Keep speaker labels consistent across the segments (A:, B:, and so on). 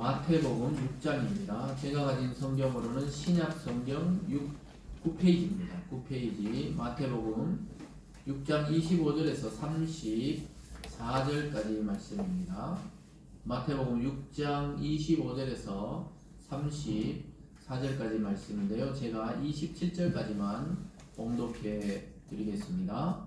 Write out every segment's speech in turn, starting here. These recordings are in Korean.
A: 마태복음 6장입니다. 제가 가진 성경으로는 신약 성경 9페이지입니다. 9페이지 마태복음 6장 25절에서 34절까지 말씀입니다. 마태복음 6장 25절에서 34절까지 말씀인데요. 제가 27절까지만 봉독해 드리겠습니다.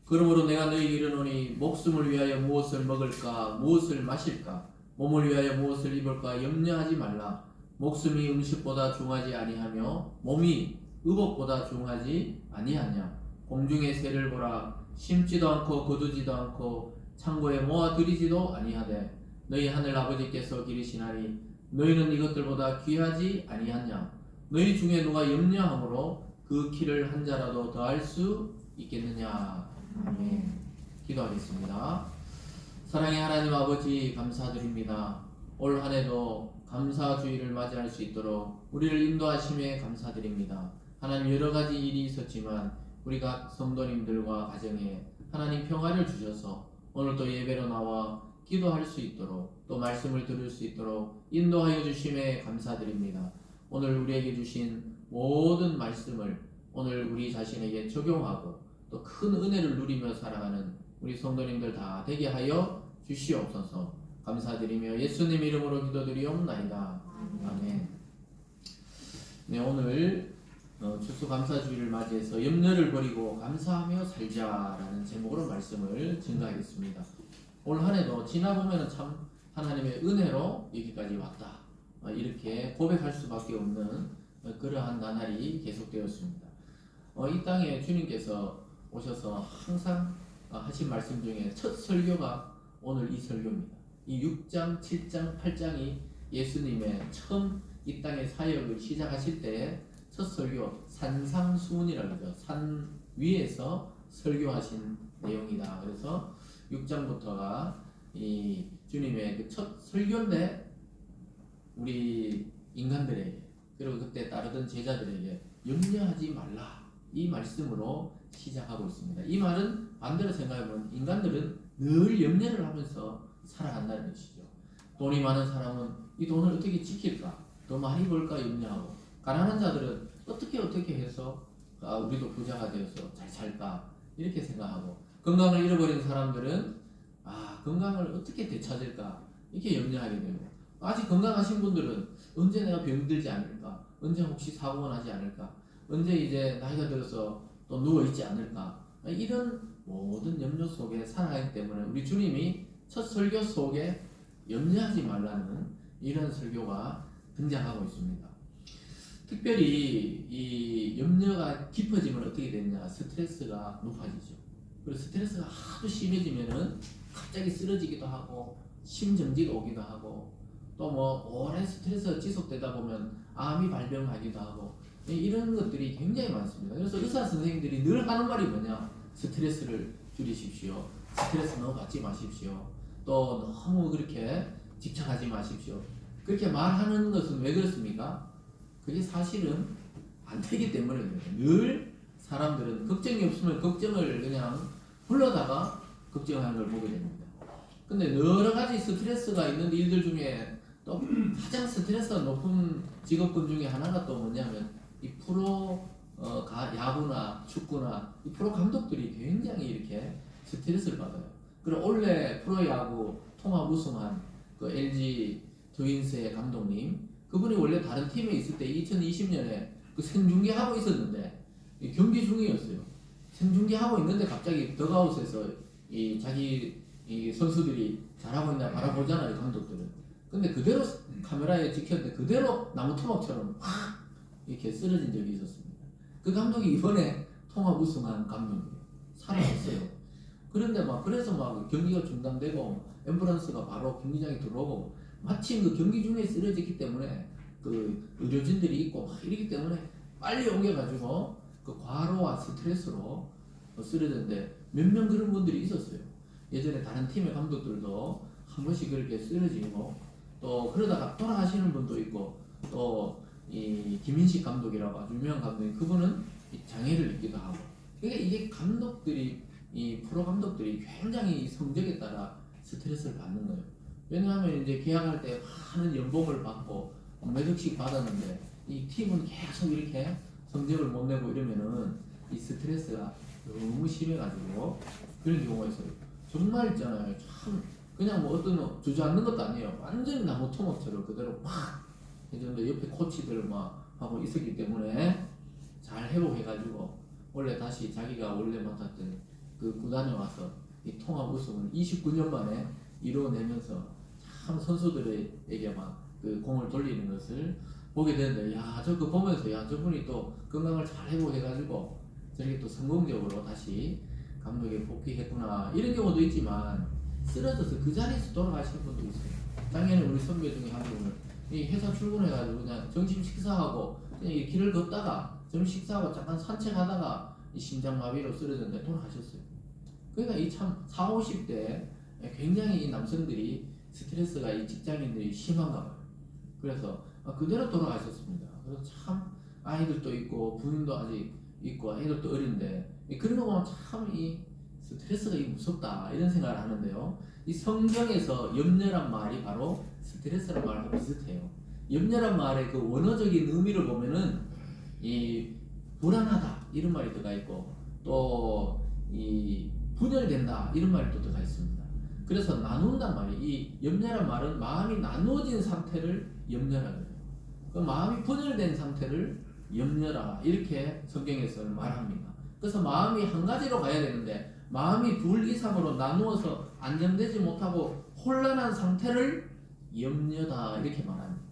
A: 그러므로 내가 너희에게 이르노니 목숨을 위하여 무엇을 먹을까 무엇을 마실까 몸을 위하여 무엇을 입을까 염려하지 말라. 목숨이 음식보다 중하지 아니하며 몸이 의복보다 중하지 아니하냐. 공중의 새를 보라. 심지도 않고 거두지도 않고 창고에 모아들이지도 아니하되 너희 하늘 아버지께서 기르시나니 너희는 이것들보다 귀하지 아니하냐. 너희 중에 누가 염려함으로 그 키를 한 자라도 더할 수 있겠느냐. 아멘. 기도하겠습니다. 사랑의 하나님 아버지 감사드립니다. 올 한해도 감사주의를 맞이할 수 있도록 우리를 인도하심에 감사드립니다. 하나님 여러가지 일이 있었지만 우리 각 성도님들과 가정에 하나님 평화를 주셔서 오늘 또 예배로 나와 기도할 수 있도록 또 말씀을 들을 수 있도록 인도하여 주심에 감사드립니다. 오늘 우리에게 주신 모든 말씀을 오늘 우리 자신에게 적용하고 또 큰 은혜를 누리며 살아가는 우리 성도님들 다 되게 하여 주시옵소서. 감사드리며 예수님 이름으로 기도드리옵나이다. 아멘. 네, 오늘 추수감사주의를 맞이해서 염려를 버리고 감사하며 살자라는 제목으로 말씀을 증가하겠습니다. 올 한해도 지나보면 참 하나님의 은혜로 여기까지 왔다, 이렇게 고백할 수밖에 없는 그러한 나날이 계속되었습니다. 이 땅에 주님께서 오셔서 항상 하신 말씀 중에 첫 설교가 오늘 이 설교입니다. 이 6장, 7장, 8장이 예수님의 처음 이 땅의 사역을 시작하실 때의 첫 설교, 산상수훈이라고 하죠. 산 위에서 설교하신 내용이다. 그래서 6장부터가 이 주님의 그 첫 설교인데 우리 인간들에게 그리고 그때 따르던 제자들에게 염려하지 말라, 이 말씀으로 시작하고 있습니다. 이 말은 반대로 생각하면 인간들은 늘 염려를 하면서 살아간다는 것이죠. 돈이 많은 사람은 이 돈을 어떻게 지킬까, 더 많이 벌까 염려하고, 가난한 자들은 어떻게 해서 우리도 부자가 되어서 잘 살까 이렇게 생각하고, 건강을 잃어버린 사람들은 건강을 어떻게 되찾을까 이렇게 염려하게 되고, 아직 건강하신 분들은 언제 내가 병들지 않을까, 언제 혹시 사고가 나지 않을까, 언제 이제 나이가 들어서 또 누워있지 않을까, 이런 모든 염려 속에 살아가기 때문에 우리 주님이 첫 설교 속에 염려하지 말라는 이런 설교가 등장하고 있습니다. 특별히 이 염려가 깊어지면 어떻게 되느냐, 스트레스가 높아지죠. 그리고 스트레스가 하도 심해지면은 갑자기 쓰러지기도 하고 심정지가 오기도 하고, 또 뭐 오랜 스트레스가 지속되다 보면 암이 발병하기도 하고, 이런 것들이 굉장히 많습니다. 그래서 의사 선생님들이 늘 하는 말이 뭐냐, 스트레스를 줄이십시오, 스트레스 너무 받지 마십시오, 또 너무 그렇게 집착하지 마십시오, 그렇게 말하는 것은 왜 그렇습니까? 그게 사실은 안 되기 때문에 그래요. 늘 사람들은 걱정이 없으면 걱정을 그냥 불러다가 걱정하는 걸 보게 됩니다. 근데 여러 가지 스트레스가 있는 일들 중에 또 가장 스트레스가 높은 직업군 중에 하나가 또 뭐냐면 이 프로 야구나 축구나 이 프로 감독들이 굉장히 이렇게 스트레스를 받아요. 그리고 원래 프로야구 통합 우승한 그 LG 트윈스의 감독님, 그분이 원래 다른 팀에 있을 때 2020년에 그 생중계하고 있었는데 경기 중이었어요. 생중계하고 있는데 갑자기 덕아웃에서 이 자기 이 선수들이 잘하고 있나 바라보잖아요, 감독들은. 근데 그대로 카메라에 찍혔는데 그대로 나무 토막처럼 확 이렇게 쓰러진 적이 있었습니다. 그 감독이 이번에 통합 우승한 감독이에요. 살아났어요. 그런데 그래서 경기가 중단되고 앰뷸런스가 바로 경기장에 들어오고, 마침 그 경기 중에 쓰러졌기 때문에 그 의료진들이 있고 이러기 때문에 빨리 옮겨가지고 그 과로와 스트레스로 쓰러졌는데 몇 명 그런 분들이 있었어요. 예전에 다른 팀의 감독들도 한 번씩 그렇게 쓰러지고, 또 그러다가 돌아가시는 분도 있고, 또 이 김인식 감독이라고 아주 유명한 감독이, 그분은 장애를 입기도 하고. 그러니까 이게 감독들이, 이 프로 감독들이 굉장히 성적에 따라 스트레스를 받는 거예요. 왜냐하면 이제 계약할 때 많은 연봉을 받고 몇 억씩 받았는데 이 팀은 계속 이렇게 성적을 못 내고 이러면은 이 스트레스가 너무 심해가지고 그런 경우가 있어요. 정말 있잖아요. 참 그냥 뭐 어떤 주저앉는 것도 아니에요. 완전히 나무 토막처럼 그대로 막 해줬는데 옆에 코치들 막 하고 있었기 때문에 잘 회복해가지고 원래 다시 자기가 원래 맡았던 그 구단에 와서 이 통합 우승을 29년 만에 이뤄내면서 참 선수들에게 막 그 공을 돌리는 것을 보게 되는데, 야, 저 그 보면서 야, 저분이 또 건강을 잘 회복해가지고 저렇게 또 성공적으로 다시 감독에 복귀했구나, 이런 경우도 있지만 쓰러져서 그 자리에서 돌아가시는 분도 있어요. 작년에 우리 선배 중에 한 분은 이 회사 출근해가지고 그냥 점심 식사하고 그냥 이 길을 걷다가 점심 식사하고 잠깐 산책하다가 이 심장마비로 쓰러졌는데 돌아가셨어요. 그러니까 이 참 40, 50대 굉장히 이 남성들이 스트레스가 이 직장인들이 심한가 봐요. 그래서 그대로 돌아가셨습니다. 그래서 참 아이들도 있고 부인도 아직 있고 아이들도 어린데 그런 거 보면 참 이 스트레스가 무섭다 이런 생각을 하는데요. 이 성경에서 염려란 말이 바로 스트레스란 말하고 비슷해요. 염려란 말의 그 원어적인 의미를 보면은 이 불안하다 이런 말이 들어가 있고 또 이 분열된다 이런 말이 또 들어가 있습니다. 그래서 나눈단 말이에요. 이 염려란 말은 마음이 나누어진 상태를 염려라 그래요. 그 마음이 분열된 상태를 염려라 이렇게 성경에서 말합니다. 그래서 마음이 한 가지로 가야 되는데 마음이 둘 이상으로 나누어서 안정되지 못하고 혼란한 상태를 염려다 이렇게 말합니다.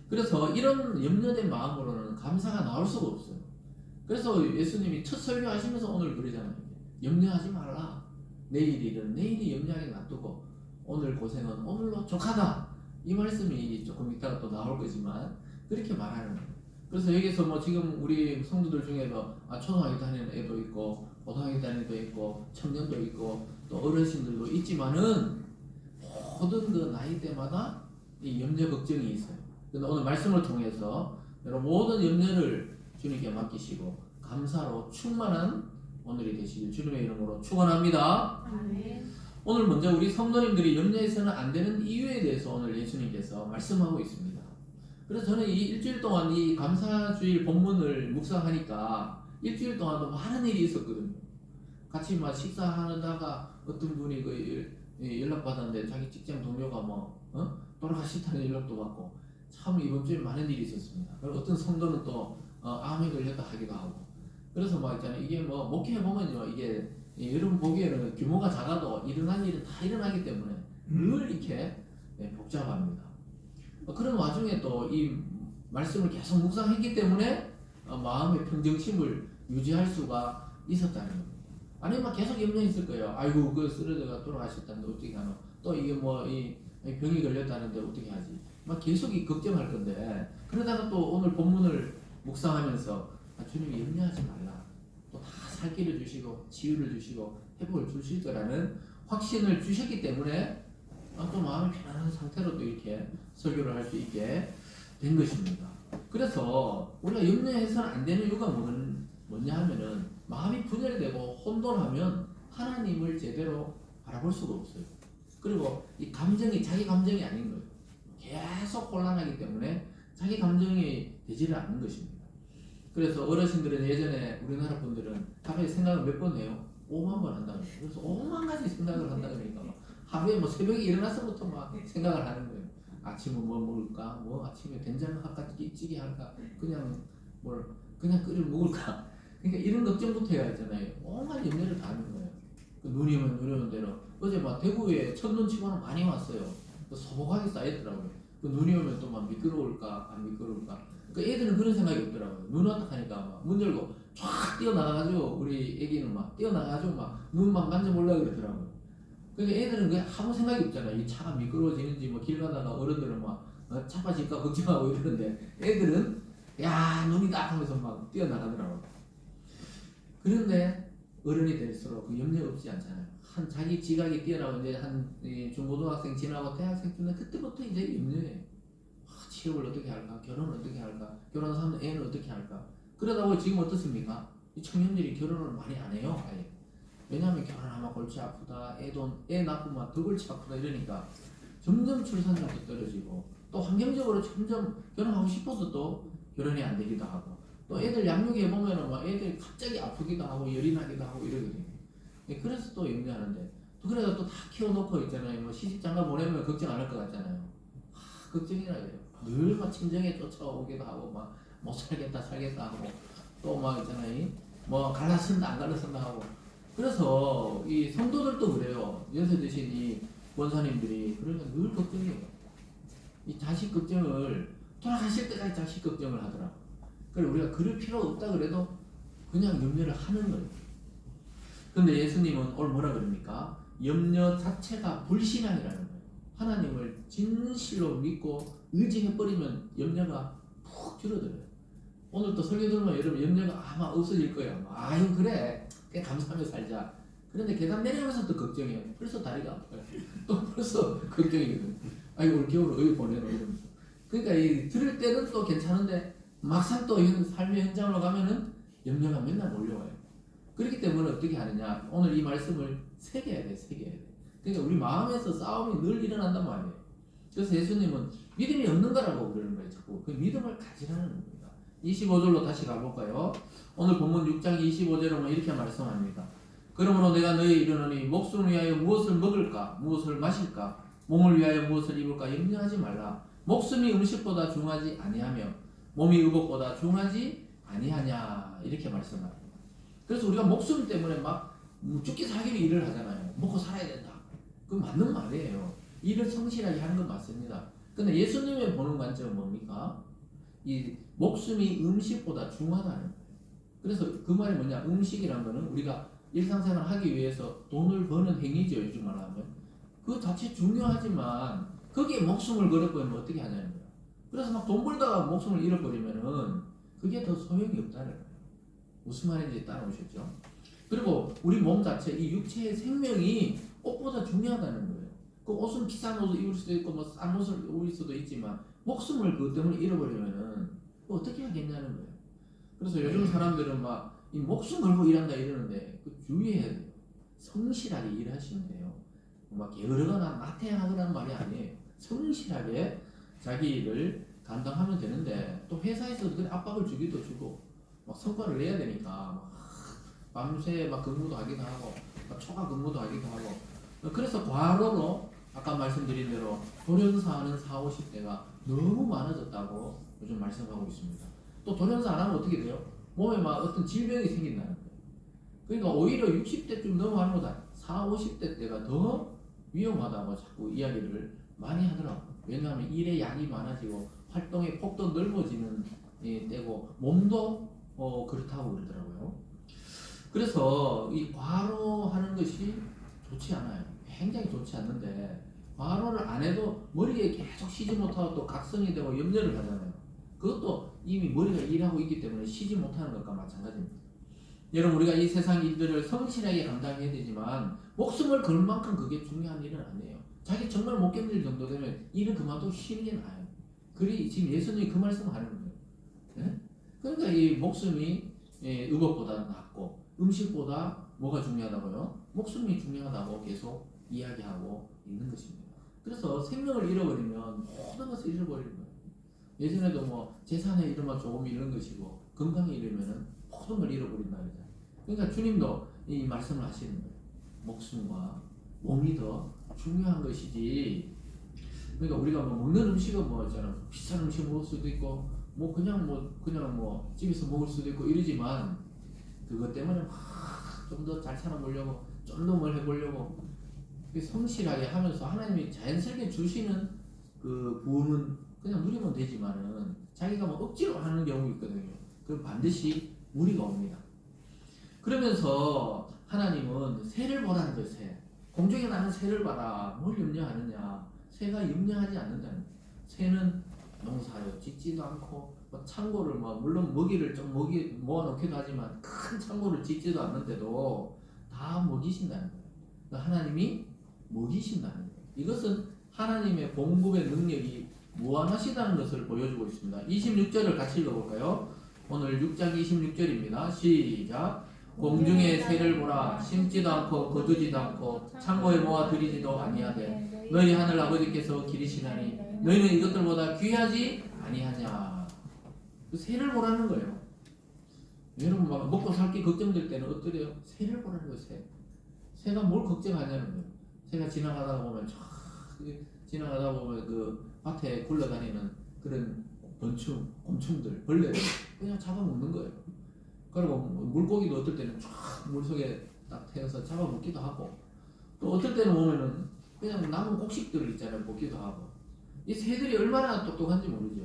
A: 그래서 이런 염려된 마음으로는 감사가 나올 수가 없어요. 그래서 예수님이 첫 설교하시면서 오늘 그러잖아요. 염려하지 말라. 내일 일은 내일이 염려하게 놔두고 오늘 고생은 오늘로 족하다. 이 말씀이 조금 이따가 또 나올 거지만 그렇게 말하는 거예요. 그래서 여기서 뭐 지금 우리 성도들 중에도 초등학교 다니는 애도 있고 고등학교 다니는 애도 있고 청년도 있고 또 어르신들도 있지만은 모든 그 나이대마다 이 염려 걱정이 있어요. 그런데 오늘 말씀을 통해서 여러분 모든 염려를 주님께 맡기시고 감사로 충만한 오늘이 되시길 주님의 이름으로 축원합니다.
B: 아멘.
A: 오늘 먼저 우리 성도님들이 염려해서는 안 되는 이유에 대해서 오늘 예수님께서 말씀하고 있습니다. 그래서 저는 이 일주일 동안 이 감사주일 본문을 묵상하니까 일주일 동안도 많은 일이 있었거든요. 같이 막 식사하다가 어떤 분이 연락 받았는데 자기 직장 동료가 돌아가셨다는 연락도 받고 참 이번 주에 많은 일이 있었습니다. 그리고 어떤 성도는 또 암에 걸렸다 하기도 하고 그래서 막 있잖아요. 이게 뭐 목회해 보면요 이게 여러분 보기에는 규모가 작아도 일어난 일은 다 일어나기 때문에 늘 이렇게 복잡합니다. 그런 와중에 또 이 말씀을 계속 묵상했기 때문에 마음의 평정심을 유지할 수가 있었다는 겁니다. 아니면 계속 염려했을 거예요. 아이고 그 쓰러져가 돌아가셨다는데 어떻게 하노? 또 이게 뭐 이 병이 걸렸다는데 어떻게 하지? 막 계속 이 걱정할 건데 그러다가 또 오늘 본문을 묵상하면서 주님이 염려하지 말라. 또 다 살 길을 주시고 치유를 주시고 회복을 주실 거라는 확신을 주셨기 때문에 또 마음이 편안한 상태로 또 이렇게 설교를 할 수 있게 된 것입니다. 그래서 우리가 염려해서는 안 되는 이유가 뭐냐 하면은 마음이 분열되고 혼돈하면 하나님을 제대로 바라볼 수가 없어요. 그리고 이 감정이 자기 감정이 아닌 거예요. 계속 혼란하기 때문에 자기 감정이 되지를 않는 것입니다. 그래서 어르신들은 예전에 우리나라 분들은 하루에 생각을 몇 번 해요? 5만 번 한다고 해요. 그래서 5만 가지 생각을 한다 그러니까 하루에 뭐 새벽에 일어나서부터 막 생각을 하는 거예요. 아침은 뭐 먹을까? 뭐 아침에 된장 할까? 찌개 할까? 그냥 끓여 먹을까? 그러니까 이런 걱정부터 해야 했잖아요. 온갖 염려를 다 하는 거예요. 그 눈이 오면 눈이 오는 대로 어제 막 대구에 첫눈 치고는 많이 왔어요. 소복하게 쌓였더라고요. 그 눈이 오면 또 막 미끄러울까 안 미끄러울까? 그 애들은 그런 생각이 없더라고요. 눈 왔다 하니까 막 문 열고 쫙 뛰어나가가지고 우리 애기는 막 뛰어나가가지고 막 눈 막 만져보려고 그러더라고요. 그러니까 애들은 그냥 아무 생각이 없잖아요. 이 차가 미끄러워지는지 뭐 길 가다가 어른들은 막 차빠질까 걱정하고 이러는데 애들은 야 눈이다 하면서 막 뛰어나가더라고요. 그런데 어른이 될수록 그 염려 없지 않잖아요. 한 자기 지각이 뛰어나고 이제 한 중고등학생 지나고 대학생 지나 그때부터 이제 염려해요. 취업을 어떻게 할까? 결혼을 어떻게 할까? 결혼하면 애는 어떻게 할까? 그러다 보니 지금 어떻습니까? 이 청년들이 결혼을 많이 안 해요. 아예. 왜냐하면 결혼하면 골치 아프다, 애 낳고만 더 골치 아프다 이러니까 점점 출산율도 떨어지고 또 환경적으로 점점 결혼하고 싶어도 또 결혼이 안 되기도 하고 또 애들 양육해 보면은 막 애들 갑자기 아프기도 하고 열이 나기도 하고 이러거든요. 그래서 또 염려하는데 또 그래도 또 다 키워놓고 있잖아요. 뭐 시집장가 보내면 걱정 안 할 것 같잖아요. 걱정이라 그래요. 늘 막 친정에 쫓아오기도 하고 막 못 살겠다 하고 또 막 있잖아요. 뭐 갈라쓴다 안 갈라쓴다 하고 그래서 이 성도들도 그래요. 연세 드신 이 원사님들이 그러니까 늘 걱정이에요. 이 자식 걱정을 돌아가실 때까지 자식 걱정을 하더라고. 그래 우리가 그럴 필요 없다 그래도 그냥 염려를 하는 거예요. 근데 예수님은 오늘 뭐라 그럽니까? 염려 자체가 불신앙이라는 거예요. 하나님을 진실로 믿고 의지해버리면 염려가 푹 줄어들어요. 오늘 또 설교 들으면 여러분 염려가 아마 없어질 거예요. 아유 그래 그냥 감사하며 살자. 그런데 계단 내려가면서 또 걱정해요. 벌써 다리가 아파요. 또 벌써 걱정이거든요. 아이고 올 겨울 어디 보내노 이러면서. 그러니까 이 들을 때는 또 괜찮은데 막상 또 삶의 현장으로 가면은 염려가 맨날 몰려와요. 그렇기 때문에 어떻게 하느냐? 오늘 이 말씀을 새겨야 돼. 그러니까 우리 마음에서 싸움이 늘 일어난단 말이에요. 그래서 예수님은 믿음이 없는 거라고 그러는 거예요. 자꾸 그 믿음을 가지라는 겁니다. 25절로 다시 가볼까요? 오늘 본문 6장 25절은 이렇게 말씀합니다. 그러므로 내가 너희에 이르노니 목숨을 위하여 무엇을 먹을까 무엇을 마실까 몸을 위하여 무엇을 입을까 염려하지 말라. 목숨이 음식보다 중하지 아니하며 몸이 의복보다 중하지 아니하냐 이렇게 말씀합니다. 그래서 우리가 목숨 때문에 막 죽기 살기로 일을 하잖아요. 먹고 살아야 된다. 그건 맞는 말이에요. 일을 성실하게 하는 건 맞습니다. 근데 예수님의 보는 관점은 뭡니까? 이 목숨이 음식보다 중하다는 거예요. 그래서 그 말이 뭐냐? 음식이란 거는 우리가 일상생활 하기 위해서 돈을 버는 행위죠. 요즘 말하면. 그 자체 중요하지만 거기에 목숨을 걸어버리면 어떻게 하냐는 거예요. 그래서 막 돈 벌다가 목숨을 잃어버리면은 그게 더 소용이 없다는 거예요. 무슨 말인지 따라오셨죠? 그리고 우리 몸 자체, 이 육체의 생명이 옷보다 중요하다는 거예요. 그 옷은 비싼 옷을 입을 수도 있고 뭐 싼 옷을 입을 수도 있지만 목숨을 그것 때문에 잃어버리면은 어떻게 하겠냐는 거예요. 그래서 요즘 사람들은 막 이 목숨 걸고 일한다 이러는데 그 주의해야 돼요. 성실하게 일하시면 돼요. 막 게으르거나 나태하거나 말이 아니에요. 성실하게 자기 일을 감당하면 되는데 또 회사에서도 그런 압박을 주기도 주고 막 성과를 내야 되니까 막 밤새 막 근무도 하기도 하고 막 초과 근무도 하기도 하고 그래서 과로로 아까 말씀드린 대로 돌연사하는 40, 50대가 너무 많아졌다고 요즘 말씀하고 있습니다. 또 돌연사 안 하면 어떻게 돼요? 몸에 막 어떤 질병이 생긴다는 거예요. 그러니까 오히려 60대쯤 넘어가는 거다 40, 50대 때가 더 위험하다고 자꾸 이야기를 많이 하더라고요. 왜냐하면 일에 양이 많아지고 활동의 폭도 넓어지는 때고 몸도 그렇다고 그러더라고요. 그래서 이 과로하는 것이 좋지 않아요. 굉장히 좋지 않는데 과로를 안 해도 머리에 계속 쉬지 못하고 또 각성이 되고 염려를 하잖아요. 그것도 이미 머리가 일하고 있기 때문에 쉬지 못하는 것과 마찬가지입니다. 여러분 우리가 이 세상 일들을 성실하게 감당해야 되지만 목숨을 걸 만큼 그게 중요한 일은 아니에요. 자기 정말 못 견딜 정도 되면 일은 그만두고 쉬는 게 나아요. 그리 지금 예수님이 그 말씀을 하는 거예요. 네? 그러니까 이 목숨이 의복보다 낫고 음식보다 뭐가 중요하다고요? 목숨이 중요하다고 계속 이야기하고 있는 것입니다. 그래서 생명을 잃어버리면 모든 것을 잃어버리는 거예요. 예전에도 뭐 재산에 잃으면 조금 잃는 것이고 건강에 잃으면 모든 걸 잃어버린다 그러잖아요. 그러니까 주님도 이 말씀을 하시는 거예요. 목숨과 몸이 더 중요한 것이지. 그러니까 우리가 뭐 먹는 음식은 뭐 있잖아 비싼 음식 먹을 수도 있고 뭐 그냥 집에서 먹을 수도 있고 이러지만 그것 때문에 좀 더 잘 살아보려고 좀 더 뭘 해보려고 성실하게 하면서 하나님이 자연스럽게 주시는 그 부음은 그냥 누리면 되지만은 자기가 뭐 억지로 하는 경우 있거든요. 그럼 반드시 무리가 옵니다. 그러면서 하나님은 새를 보라는 거예요. 새. 공중에 나는 새를 봐라. 뭘 염려하느냐. 새가 염려하지 않는다는 거예요. 새는 농사를 짓지도 않고 창고를 물론 먹이를 좀 모아놓기도 하지만 큰 창고를 짓지도 않는데도 다 먹이신다는 거예요. 그러니까 하나님이 먹이신다는 거예요. 이것은 하나님의 공급의 능력이 무한하시다는 것을 보여주고 있습니다. 26절을 같이 읽어볼까요? 오늘 6장 26절입니다. 시작. 공중의 새를 보라. 심지도 않고 거두지도 않고 창고에 모아 들이지도 아니하되 너희 하늘 아버지께서 기르시나니 너희는 이것들보다 귀하지 아니하냐. 그 새를 보라는 거예요. 여러분 막 먹고 살기 걱정될 때는 어떠래요? 새를 보라는 거예요. 새가 뭘 걱정하냐는 거예요. 새가 지나가다 보면 지나가다 보면 그 밭에 굴러다니는 그런 곤충들, 벌레들 그냥 잡아먹는 거예요. 그리고 물고기도 어떨 때는 쫙 물속에 딱 태워서 잡아먹기도 하고, 또 어떨 때는 보면은 그냥 남은 곡식들 있잖아요. 먹기도 하고. 이 새들이 얼마나 똑똑한지 모르죠.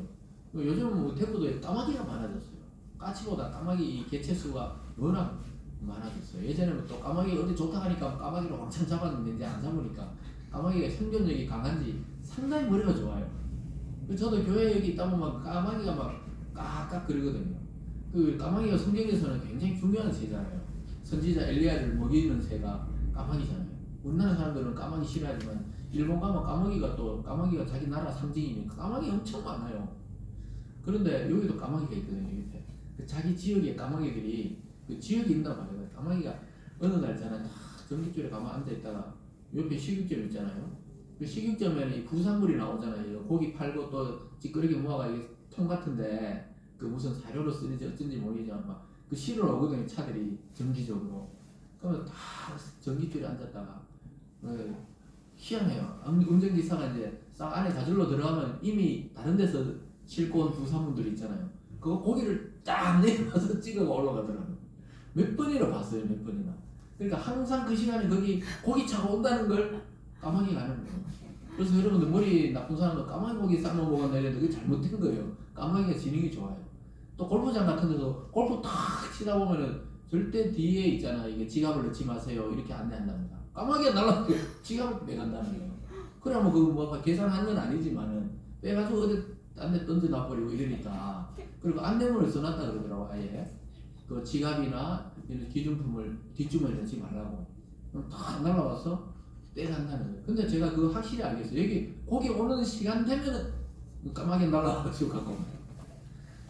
A: 요즘은 뭐 대구도에 까마귀가 많아졌어요. 까치보다 까마귀 개체수가 워낙 많아졌어요. 예전에는 또 까마귀 어디 좋다 하니까 까마귀를 왕창 잡았는데 이제 안 잡으니까 까마귀가 생존력이 강한지 상당히 머리가 좋아요. 저도 교회 여기 있다 보면 까마귀가 막 깍깍 그러거든요. 그 까마귀가 성경에서는 굉장히 중요한 새잖아요. 선지자 엘리야를 먹이는 새가 까마귀잖아요. 우리나라 사람들은 까마귀 싫어하지만 일본 가면 까마귀가 자기 나라 상징이니까 까마귀 엄청 많아요. 그런데 여기도 까마귀가 있거든요. 옆에 그 자기 지역의 까마귀들이 그 지역이 있나 봐요. 까마귀가 어느 날 저는 전깃줄에 가만 앉아 있다가 옆에 식육점 있잖아요. 그 식육점에는 이 부산물이 나오잖아요. 고기 팔고 또 찌끄러기 모아가 이게 통 같은데 그 무슨 사료로 쓰는지 어쩐지 모르겠지만 막 그 실을 오거든요. 차들이 정기적으로. 그러면 다 전깃줄에 앉았다가 희한해요. 운전기사가 이제 싹 안에 자질러 들어가면 이미 다른 데서 싣고 온 부산물들 있잖아요. 그거 고기를 딱 내려와서 찍어가 올라가더라고요. 몇 번이나 봤어요. 몇 번이나. 그러니까 항상 그 시간에 거기 고기차가 온다는 걸 까마귀가 아는 거예요. 그래서 여러분들 머리 나쁜 사람은 까마귀 고기 삶아 먹었나 이랬는데 그게 잘못된 거예요. 까마귀가 지능이 좋아요. 또 골프장 같은 데서 골프 탁 치다 보면은 절대 뒤에 있잖아. 이게 지갑을 넣지 마세요. 이렇게 안내한답니다. 까마귀가 날라가고 지갑을 빼간다는 거예요. 그래 뭐 계산한 건 아니지만은 빼가지고 어디 딴 데 던져놔버리고 이러니까. 그리고 안내문을 써놨다 그러더라고. 아예 그 지갑이나 이런 기준품을 뒷주머니에 넣지 말라고. 그럼 탁 날라와서 빼간다는 거예요. 근데 제가 그거 확실히 알겠어요. 여기 고기 오는 시간 되면은 까마귀 날라와가지고 갖고 오면.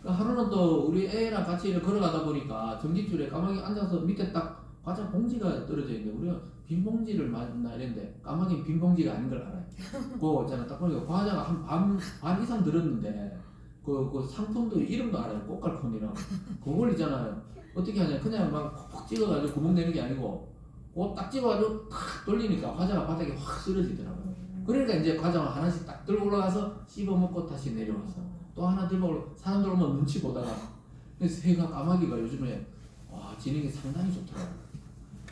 A: 하루는 또 우리 애랑 같이 걸어가다 보니까 전깃줄에 까마귀 앉아서 밑에 딱 과자 봉지가 떨어져 있는데 우리가 빈 봉지를 만나 이랬는데 까마귀는 빈 봉지가 아닌 걸 알아요. 그거 있잖아. 딱 보니까 과자가 한 반 이상 들었는데 그 상품도 이름도 알아요. 꽃갈콘이라고. 그걸 있잖아요. 어떻게 하냐. 그냥 막 콕 찍어가지고 구멍 내는 게 아니고 그거 딱 찍어가지고 탁 돌리니까 과자가 바닥에 확 쓰러지더라고요. 그러니까 이제 과자가 하나씩 딱 들고 올라가서 씹어먹고 다시 내려와서 또 하나 들고 사람들 오면 눈치 보다가. 그래서 새가 까마귀가 요즘에 지능이 상당히 좋더라고요.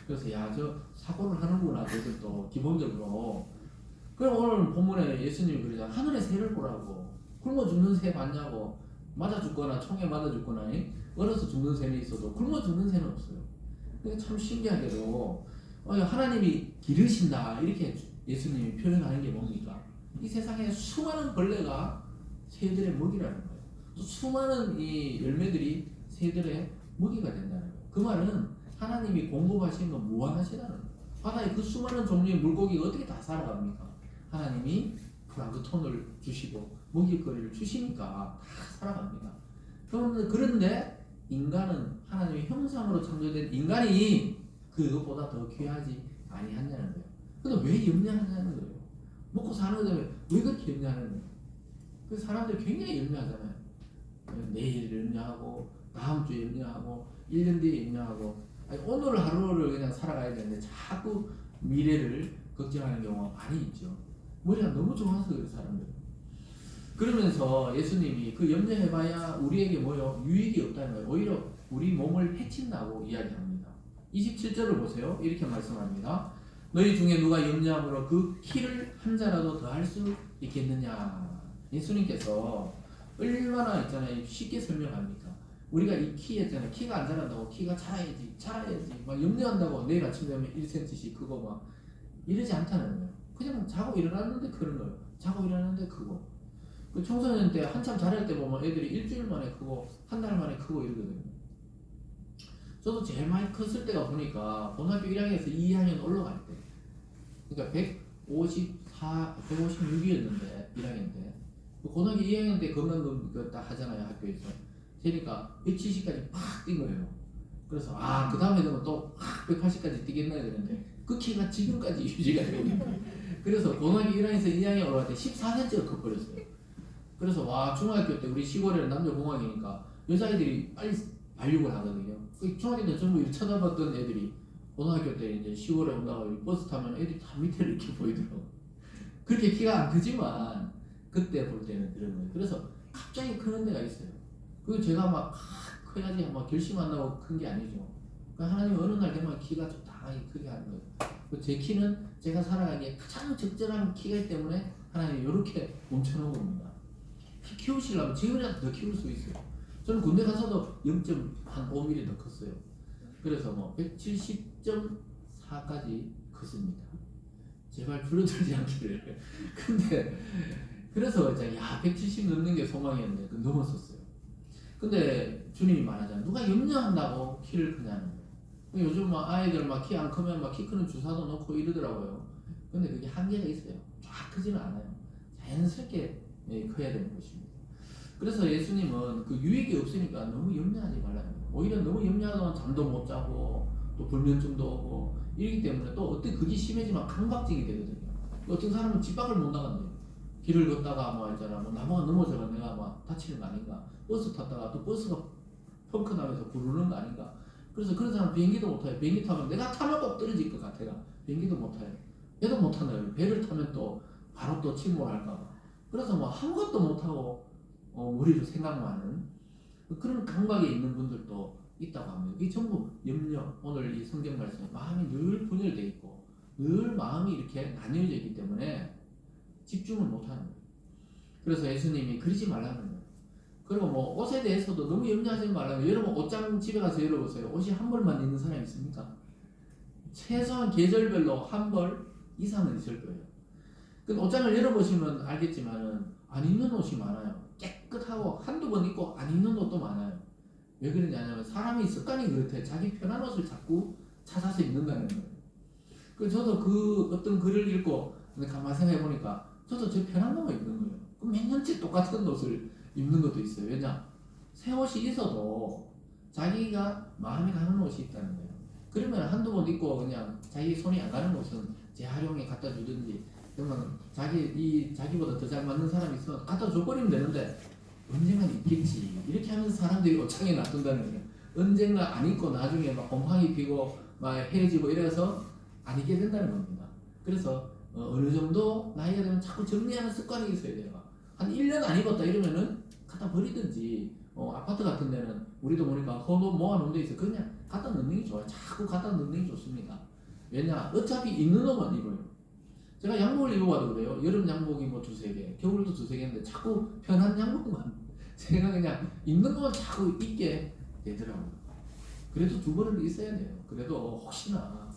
A: 그래서 저 사고를 하는구나. 쟤들도 기본적으로. 그럼 오늘 본문에 예수님이 그러잖아. 하늘의 새를 보라고. 굶어 죽는 새 봤냐고. 맞아 죽거나 총에 맞아 죽거나 얼어서 죽는 새는 있어도 굶어 죽는 새는 없어요. 그러니까 참 신기하게도 하나님이 기르신다 이렇게 예수님이 표현하는 게 뭡니까? 이 세상에 수많은 벌레가 새들의 먹이라는 거예요. 또 수많은 이 열매들이 새들의 먹이가 된다는 거예요. 그 말은 하나님이 공급하시는 건 무한하시다는 거예요. 바다에 그 수많은 종류의 물고기가 어떻게 다 살아갑니까? 하나님이 플랑크톤을 주시고 먹이거리를 주시니까 다 살아갑니다. 그런데 인간은 하나님의 형상으로 창조된 인간이 그것보다 더 귀하지 아니하냐는 거예요. 근데 왜 염려하냐는 거예요. 먹고 사는 거면 왜 그렇게 염려하는 거예요? 그 사람들 굉장히 염려하잖아요. 내일 염려하고 다음 주에 염려하고 1년 뒤에 염려하고 오늘 하루를 그냥 살아가야 되는데 자꾸 미래를 걱정하는 경우가 많이 있죠. 머리가 너무 좋아서 그래요 사람들. 그러면서 예수님이 그 염려해봐야 우리에게 뭐요? 유익이 없다는 거예요. 오히려 우리 몸을 해친다고 이야기합니다. 27절을 보세요. 이렇게 말씀합니다. 너희 중에 누가 염려함으로 그 키를 한 자라도 더 할 수 있겠느냐. 예수님께서 얼마나 있잖아요. 쉽게 설명합니까? 우리가 이 키 있잖아요. 키가 안 자란다고 키가 자라야지 막 염려한다고 내일 아침 되면 1cm씩 크고 막 이러지 않다는 거예요. 그냥 자고 일어났는데 크는 거예요. 자고 일어났는데 크고. 그 청소년 때 한참 자랄 때 보면 애들이 일주일 만에 크고 한 달 만에 크고 이러거든요. 저도 제일 많이 컸을 때가 보니까 고등학교 1학년에서 2학년 올라갈 때, 그러니까 156이었는데 1학년 때. 고등학교 2학년 때 건강검 딱 하잖아요 학교에서. 그러니까 170까지 팍 뛴 거예요. 그래서 그 다음에 되면 또 180까지 뛰겠나 그랬는데 그 키가 지금까지 유지가 되고 있는. 그래서 고등학교 1학년에서 2학년 올라갈 때 14cm가 커버렸어요. 그래서 중학교 때 우리 시골에는 남자 공학이니까 여자애들이 빨리 발육을 하거든요. 그 중학교 때 전부 이렇게 쳐다봤던 애들이 고등학교 때 이제 시골에 온다고 버스 타면 애들이 다 밑에를 이렇게 보이더라고. 그렇게 키가 안 크지만 그때 볼 때는 그런 거예요. 그래서 갑자기 크는 데가 있어요. 그리고 제가 막 커야지 막 결심한다고 큰 게 아니죠. 그러니까 하나님 어느 날 되면 키가 적당하게 크게 하는 거예요. 제 키는 제가 살아가기에 가장 적절한 키이기 때문에 하나님이 이렇게 멈춰놓은 겁니다. 키 키우시려면 지금이라도 더 키울 수 있어요. 저는 군대 가서도 0.5mm 더 컸어요. 그래서 170.4까지 컸습니다. 제발 줄어들지 않기를. 근데 그래서 170 넘는 게 소망이었는데 넘었었어요. 근데 주님이 말하잖아요. 누가 염려한다고 키를 크냐는 거예요. 요즘 아이들 키 안 크면 키 크는 주사도 넣고 이러더라고요. 근데 그게 한계가 있어요. 쫙 크지는 않아요. 자연스럽게 커야 되는 것입니다. 그래서 예수님은 그 유익이 없으니까 너무 염려하지 말라는 거예요. 오히려 너무 염려하면 잠도 못 자고 또 불면증도 오고 이러기 때문에 또 어떤 그게 심해지면 강박증이 되거든요. 어떤 사람은 집 밖을 못 나간대요. 길을 걷다가 있잖아 나무가 넘어져가 내가 다치는 거 아닌가. 버스 탔다가 또 버스가 펑크 나면서 구르는 거 아닌가. 그래서 그런 사람 비행기도 못 타요. 비행기 타면 내가 타면 꼭 떨어질 것 같아요. 비행기도 못 타요. 배도 못 타요. 배를 타면 또 바로 또 침몰할까 봐. 그래서 아무것도 못 하고 머리로 생각만은 그런 감각에 있는 분들도 있다고 합니다. 이 전부 염려, 오늘 이 성경 말씀에 마음이 늘 분열되어 있고 늘 마음이 이렇게 나뉘어져 있기 때문에 집중을 못하는 거예요. 그래서 예수님이 그러지 말라는 거예요. 그리고 옷에 대해서도 너무 염려하지 말라는 거예요. 여러분 옷장 집에 가서 열어보세요. 옷이 한 벌만 있는 사람 있습니까? 최소한 계절별로 한 벌 이상은 있을 거예요. 그 옷장을 열어보시면 알겠지만은 안 입는 옷이 많아요. 깨끗하고 한두 번 입고 안 입는 옷도 많아요. 왜 그러냐면 사람이 습관이 그렇대. 자기 편한 옷을 자꾸 찾아서 입는다는 거예요. 그래서 저도 그 어떤 글을 읽고 가만히 생각해 보니까 저도 제 편한 것만 입는 거예요. 그럼 몇 년째 똑같은 옷을 입는 것도 있어요. 왜냐? 새 옷이 있어도 자기가 마음에 가는 옷이 있다는 거예요. 그러면 한두 번 입고 그냥 자기 손이 안 가는 옷은 재활용에 갖다 주든지 그러면 자기보다 더 잘 맞는 사람이 있으면 갖다 줘버리면 되는데 언젠간 있겠지. 이렇게 하면서 사람들이 옷장에 놔둔다는 거예요. 언젠가 안 입고 나중에 곰팡이 피고 헤어지고 이래서 안 입게 된다는 겁니다. 그래서 어느 정도 나이가 되면 자꾸 정리하는 습관이 있어야 돼요. 한 1년 안 입었다 이러면은 갖다 버리든지 아파트 같은 데는 우리도 보니까 헌옷 모아놓은 데 있어. 그냥 갖다 넣는 게 좋아요. 자꾸 갖다 넣는 게 좋습니다. 왜냐? 어차피 입는 옷만 입어요. 제가 양복을 입어봐도 그래요. 여름 양복이 두세 개, 겨울도 두세 개인데 자꾸 편한 양복만 제가 그냥 입는 것만 자꾸 입게 되더라고요. 그래도 두 번은 있어야 돼요. 그래도 혹시나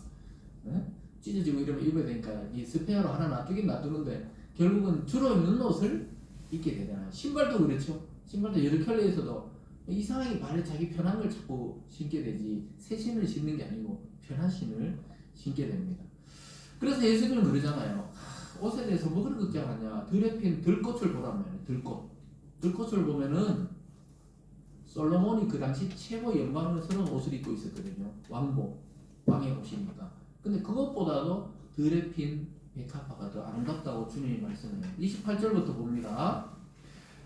A: 찢어지고 이러면 입어야 되니까 이 스페어로 하나 놔두긴 놔두는데 결국은 주로 입는 옷을 입게 되잖아요. 신발도 그렇죠. 신발도 여러 켤레에서도 이상하게 발에 자기 편한 걸 자꾸 신게 되지 새 신을 신는 게 아니고 편한 신을 신게 됩니다. 그래서 예수님은 그러잖아요. 옷에 대해서 뭐 그런 걱정하냐. 들에 핀 들꽃을 보라면 들꽃을 보면은 솔로몬이 그 당시 최고 영광스러운 옷을 입고 있었거든요. 왕복, 왕의 옷이니까. 근데 그것보다도 들에 핀 백합화가 더 아름답다고 주님이 말씀해요. 28절부터 봅니다.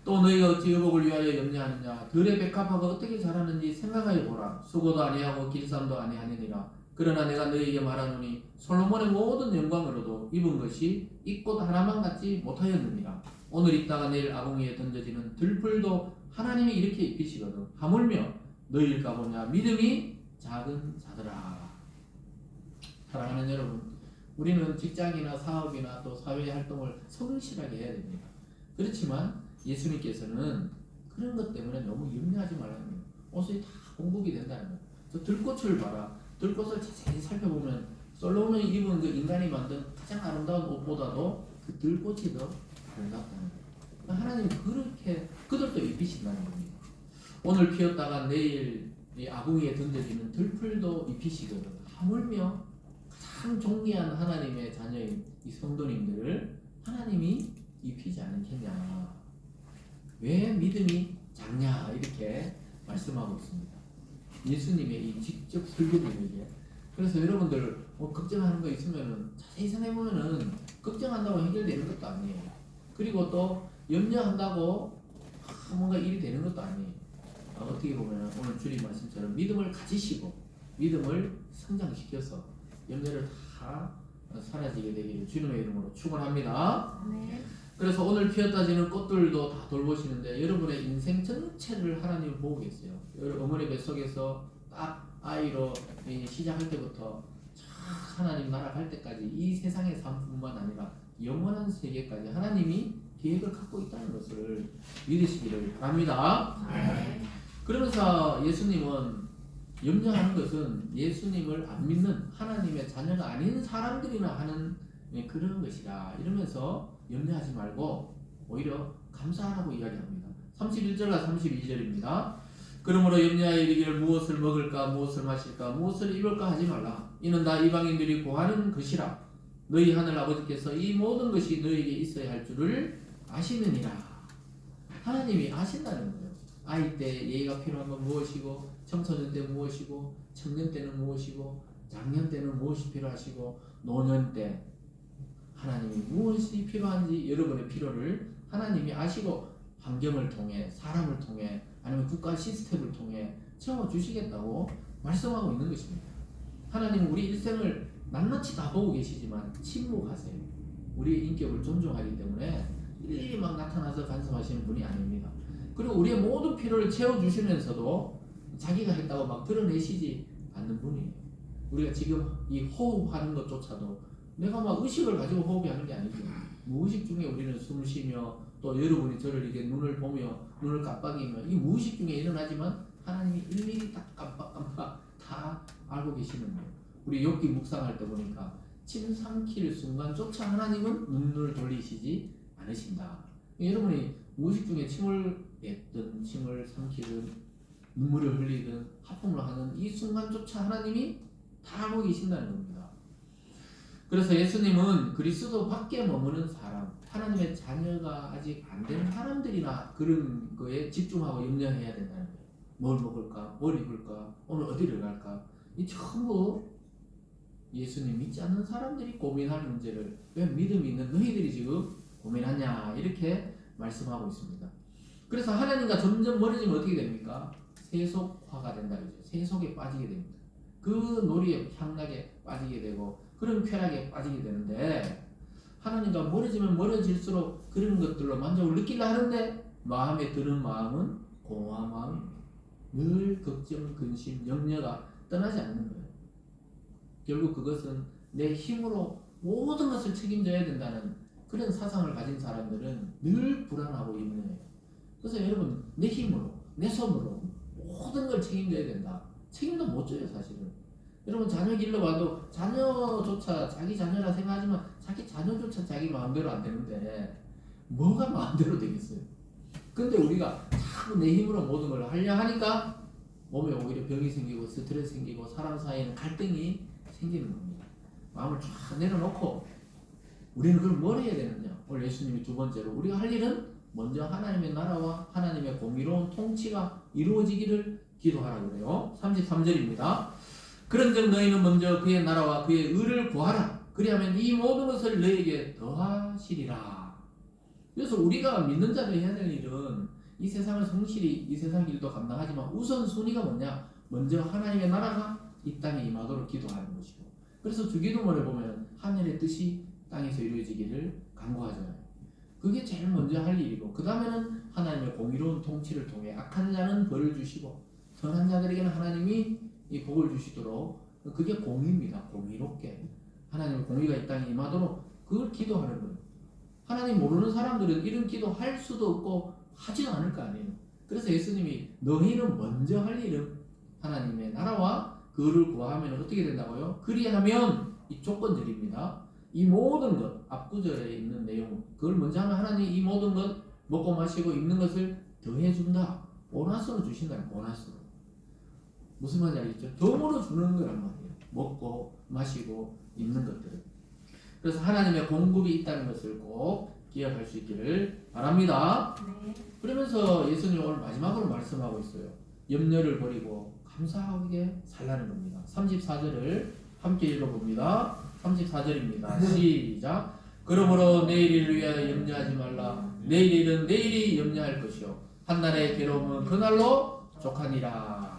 A: 또 너희가 어찌 의복을 위하여 염려하느냐. 들의 백합화가 어떻게 자라는지 생각하여 보라. 수고도 아니하고 길쌈도 아니하느니라. 그러나 내가 너희에게 말하노니 솔로몬의 모든 영광으로도 입은 것이 이 꽃 하나만 같지 못하였느니라. 오늘 입다가 내일 아궁이에 던져지는 들풀도 하나님이 이렇게 입히시거든. 하물며 너희일까 보냐. 믿음이 작은 자들아. 사랑하는 여러분, 우리는 직장이나 사업이나 또 사회 활동을 성실하게 해야 됩니다. 그렇지만 예수님께서는 그런 것 때문에 너무 염려하지 말라는 거예요. 옷이 다 공급이 된다는 거예요. 저 들꽃을 봐라. 들꽃을 자세히 살펴보면 솔로몬이 입은 그 인간이 만든 가장 아름다운 옷보다도 그 들꽃이 더 아름답다는 거예요. 하나님이 그렇게 그들도 입히신다는 겁니다. 오늘 피었다가 내일 이 아궁이에 던져지는 들풀도 입히시거든. 하물며 가장 존귀한 하나님의 자녀인 이 성도님들을 하나님이 입히지 않겠냐. 왜 믿음이 작냐 이렇게 말씀하고 있습니다. 예수님의 이 직접 설교입니다 이게. 그래서 여러분들 뭐 걱정하는 거 있으면은 자세히 생각해보면은 걱정한다고 해결되는 것도 아니에요. 그리고 또 염려한다고 뭔가 일이 되는 것도 아니에요. 어떻게 보면 오늘 주님 말씀처럼 믿음을 가지시고 믿음을 성장시켜서 염려를 다 사라지게 되기를 주님의 이름으로 축원합니다.
B: 네.
A: 그래서 오늘 피었다지는 꽃들도 다 돌보시는데 여러분의 인생 전체를 하나님을 보고 계세요. 어머니 뱃속에서 딱 아이로 시작할 때부터 하나님 나라 갈 때까지 이 세상의 삶뿐만 아니라 영원한 세계까지 하나님이 계획을 갖고 있다는 것을 믿으시기를 바랍니다.
B: 네.
A: 그러면서 예수님은 염려하는 것은 예수님을 안 믿는 하나님의 자녀가 아닌 사람들이나 하는 그런 것이라 이러면서 염려하지 말고 오히려 감사하라고 이야기합니다. 31절과 32절입니다. 그러므로 염려하여 이르기를 무엇을 먹을까 무엇을 마실까 무엇을 입을까 하지 말라. 이는 다 이방인들이 구하는 것이라. 너희 하늘 아버지께서 이 모든 것이 너희에게 있어야 할 줄을 아시느니라. 하나님이 아신다는 거예요. 아이 때 예의가 필요한 건 무엇이고 청소년 때 무엇이고 청년 때는 무엇이고 장년 때는 무엇이 필요하시고 노년 때 하나님이 무엇이 필요한지 여러분의 필요를 하나님이 아시고 환경을 통해 사람을 통해 아니면 국가 시스템을 통해 채워주시겠다고 말씀하고 있는 것입니다. 하나님은 우리 일생을 낱낱이 다 보고 계시지만 침묵하세요. 우리의 인격을 존중하기 때문에 일일이 막 나타나서 간섭하시는 분이 아닙니다. 그리고 우리의 모든 필요를 채워주시면서도 자기가 했다고 막 드러내시지 않는 분이에요. 우리가 지금 이 호흡하는 것조차도 내가 막 의식을 가지고 호흡이 하는 게 아니죠. 무의식 중에 우리는 숨 쉬며 또 여러분이 저를 이렇게 눈을 보며 눈을 깜빡이며 이 무의식 중에 일어나지만 하나님이 일일이 딱 깜빡깜빡 다 알고 계시는 거예요. 우리 욥기 묵상할 때 보니까 침 삼킬 순간조차 하나님은 눈을 돌리시지 않으신다. 여러분이 무의식 중에 침을 뱉든 침을 삼키든 눈물을 흘리든 하품을 하는 이 순간조차 하나님이 다 알고 계신다는 겁니다. 그래서 예수님은 그리스도 밖에 머무는 사람, 하나님의 자녀가 아직 안 된 사람들이나 그런 거에 집중하고 염려해야 된다는 거예요. 뭘 먹을까? 뭘 입을까? 오늘 어디를 갈까? 이 전부 예수님 믿지 않는 사람들이 고민할 문제를 왜 믿음이 있는 너희들이 지금 고민하냐 이렇게 말씀하고 있습니다. 그래서 하나님과 점점 멀어지면 어떻게 됩니까? 세속화가 된다 그러죠. 세속에 빠지게 됩니다. 그 놀이의 향락에 빠지게 되고 그런 쾌락에 빠지게 되는데 하나님과 멀어지면 멀어질수록 그런 것들로 만족을 느끼려 하는데 마음에 드는 마음은 공허한 마음입니다. 늘 걱정, 근심, 염려가 떠나지 않는 거예요. 결국 그것은 내 힘으로 모든 것을 책임져야 된다는 그런 사상을 가진 사람들은 늘 불안하고 염려해요. 그래서 여러분 내 힘으로 내 손으로 모든 걸 책임져야 된다. 책임도 못 져요 사실은. 여러분 자녀 길러봐도 자녀조차 자기 자녀라 생각하지만 자기 자녀조차 자기 마음대로 안 되는데 뭐가 마음대로 되겠어요. 근데 우리가 자꾸 내 힘으로 모든 걸 하려 하니까 몸에 오히려 병이 생기고 스트레스 생기고 사람 사이에는 갈등이 생기는 겁니다. 마음을 쫙 내려놓고 우리는 그걸 뭘 해야 되느냐. 오늘 예수님이 두 번째로 우리가 할 일은 먼저 하나님의 나라와 하나님의 공의로운 통치가 이루어지기를 기도하라고 그래요. 33절입니다. 그런즉 너희는 먼저 그의 나라와 그의 의를 구하라. 그리하면 이 모든 것을 너희에게 더하시리라. 그래서 우리가 믿는 자가 해야 될 일은 이 세상을 성실히 이 세상 일도 감당하지만 우선순위가 뭐냐? 먼저 하나님의 나라가 이 땅에 임하도록 기도하는 것이고, 그래서 주기도문에 보면 하늘의 뜻이 땅에서 이루어지기를 간구하잖아요. 그게 제일 먼저 할 일이고, 그 다음에는 하나님의 공의로운 통치를 통해 악한 자는 벌을 주시고 선한 자들에게는 하나님이 이 복을 주시도록, 그게 공의입니다. 공의롭게 하나님의 공의가 이 땅에 임하도록 그걸 기도하는 거예요. 하나님 모르는 사람들은 이런 기도 할 수도 없고 하지도 않을 거 아니에요. 그래서 예수님이 너희는 먼저 할 일은 하나님의 나라와 그를 구하면 어떻게 된다고요? 그리하면 이 조건절입니다. 이 모든 것, 앞구절에 있는 내용, 그걸 먼저 하면 하나님 이 모든 것 먹고 마시고 입는 것을 더해준다. 보너스로 주신다는 보너스로. 무슨 말인지 알겠죠? 덤으로 주는 거란 말이에요. 먹고 마시고 입는 것들을. 그래서 하나님의 공급이 있다는 것을 꼭 기억할 수 있기를 바랍니다.
B: 네.
A: 그러면서 예수님 오늘 마지막으로 말씀하고 있어요. 염려를 버리고 감사하게 살라는 겁니다. 34절을 함께 읽어봅니다. 34절입니다. 시작. 그러므로 내일을 위하여 염려하지 말라. 내일 일은 내일이 염려할 것이요 한날의 괴로움은 그날로 족하니라.